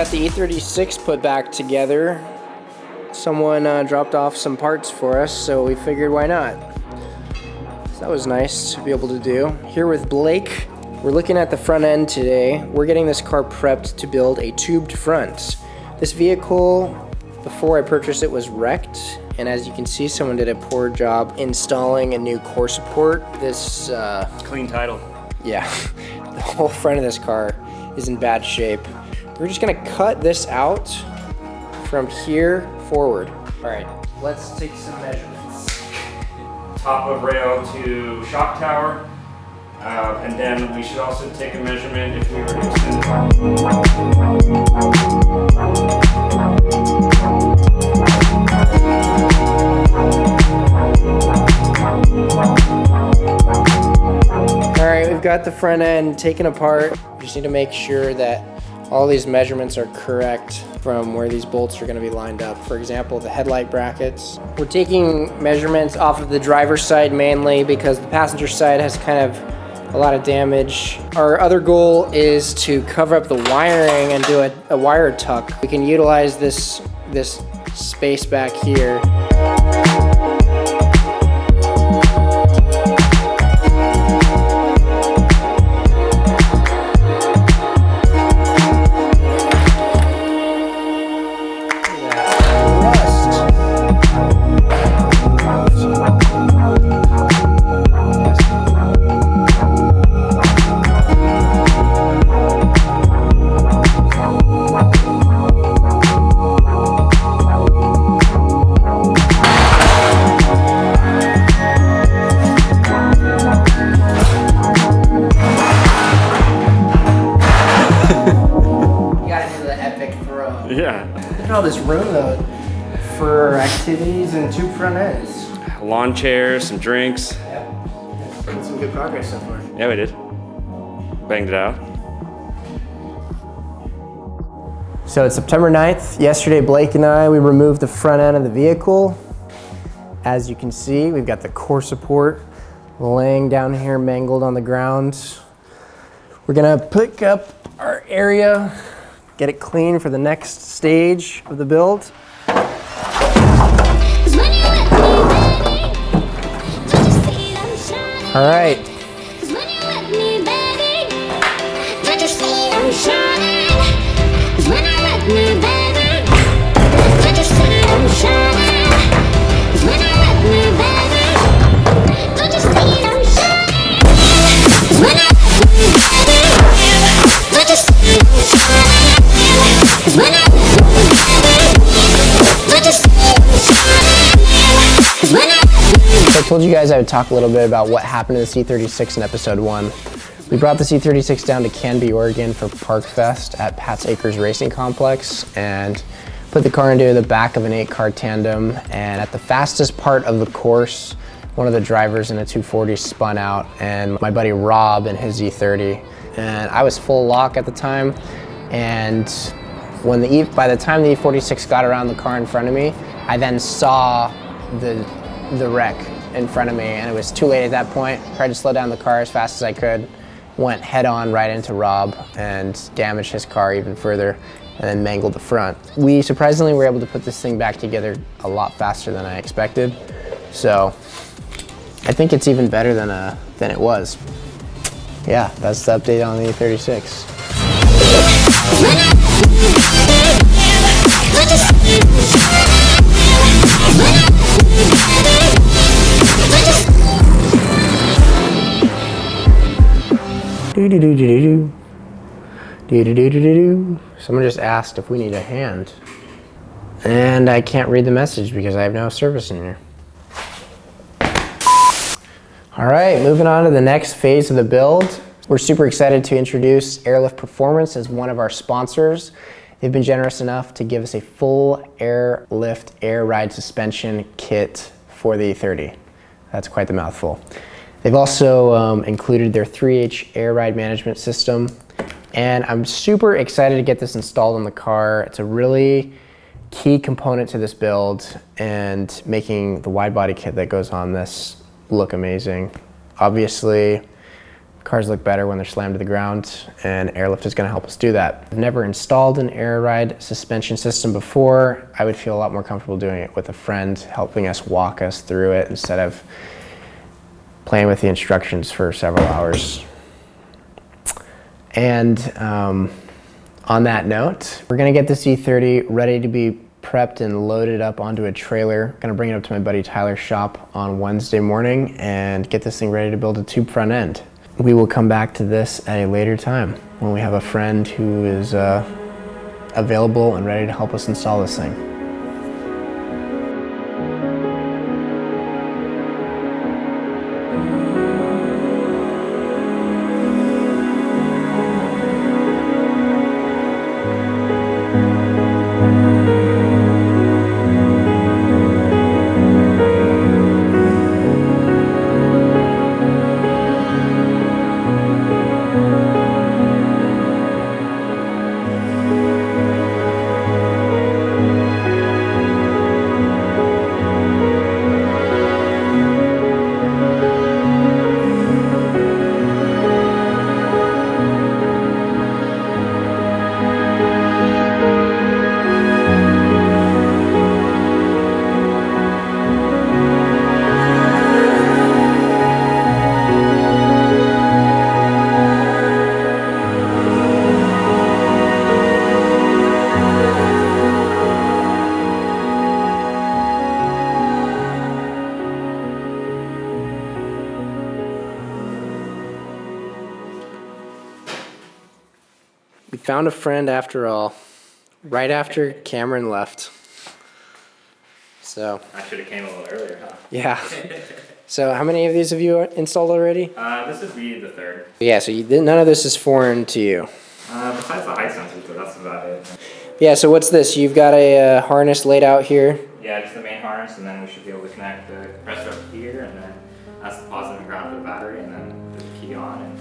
got the E36 put back together. Someone dropped off some parts for us, so we figured why not. So that was nice to be able to do. Here with Blake, we're looking at the front end today. We're getting this car prepped to build a tubed front. This vehicle, before I purchased it, was wrecked. And as you can see, someone did a poor job installing a new core support. This, clean title. Yeah, the whole front of this car is in bad shape. We're just gonna cut this out from here forward. All right, let's take some measurements. Top of rail to shock tower. And then we should also take a measurement if we were to extend the All right, we've got the front end taken apart. We just need to make sure that all these measurements are correct from where these bolts are going to be lined up. For example, the headlight brackets. We're taking measurements off of the driver's side mainly because the passenger side has kind of a lot of damage. Our other goal is to cover up the wiring and do a wire tuck. We can utilize this space back here. Yeah. Look at all this room though for activities and two front ends. Lawn chairs, some drinks. Yep. Made some good progress so far. Yeah, we did. Banged it out. So it's September 9th. Yesterday, Blake and I, we removed the front end of the vehicle. As you can see, we've got the core support laying down here mangled on the ground. We're gonna pick up our area, get it clean for the next stage of the build. All right. So I told you guys I would talk a little bit about what happened to the C36 in episode 1. We brought the C36 down to Canby, Oregon for Park Fest at Pat's Acres Racing Complex and put the car into the back of an 8-car tandem, and at the fastest part of the course, one of the drivers in a 240 spun out and my buddy Rob in his E30. And I was full lock at the time, and by the time the E46 got around the car in front of me, I then saw the wreck in front of me, and it was too late at that point. Tried to slow down the car as fast as I could, went head on right into Rob and damaged his car even further, and then mangled the front. We surprisingly were able to put this thing back together a lot faster than I expected, so I think it's even better than it was. Yeah, that's the update on the E36. Someone just asked if we need a hand. And I can't read the message because I have no service in here. All right, moving on to the next phase of the build. We're super excited to introduce Airlift Performance as one of our sponsors. They've been generous enough to give us a full Airlift air ride suspension kit for the E30. That's quite the mouthful. They've also included their 3H air ride management system, and I'm super excited to get this installed on the car. It's a really key component to this build and making the wide body kit that goes on this look amazing. Obviously, Cars look better when they're slammed to the ground, and airlift is going to help us do that. I've never installed an air ride suspension system before. I would feel a lot more comfortable doing it with a friend helping us walk us through it instead of playing with the instructions for several hours. And on that note, we're going to get this E30 ready to be prepped and loaded up onto a trailer. Gonna bring it up to my buddy Tyler's shop on Wednesday morning and get this thing ready to build a tube front end. We will come back to this at a later time when we have a friend who is available and ready to help us install this thing. We found a friend after all, right after Cameron left. So. I should have came a little earlier, huh? Yeah. So how many of these have you installed already? This would be the third. Yeah, so none of this is foreign to you. Besides the height sensors, but that's about it. Yeah, so what's this? You've got a harness laid out here. Yeah, just the main harness, and then we should be able to connect the compressor up here, and then that's the positive and ground for the battery, and then put the key on. And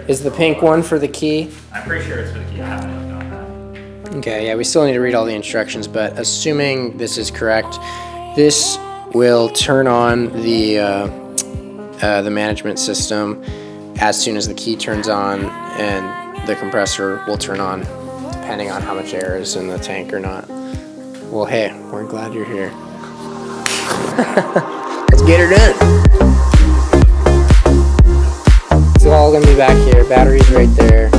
is the pink one for the key? I'm pretty sure it's for the key. I haven't looked on that. Okay, yeah, we still need to read all the instructions, but assuming this is correct, this will turn on the management system as soon as the key turns on, and the compressor will turn on depending on how much air is in the tank or not. Well, hey, we're glad you're here. Let's get her done. It's all gonna be back here. Battery's right there.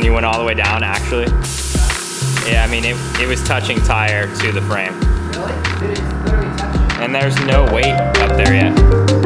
when you went all the way down, actually. Yeah, I mean, it was touching tire to the frame. Really? Dude, it's literally touching. And there's no weight up there yet.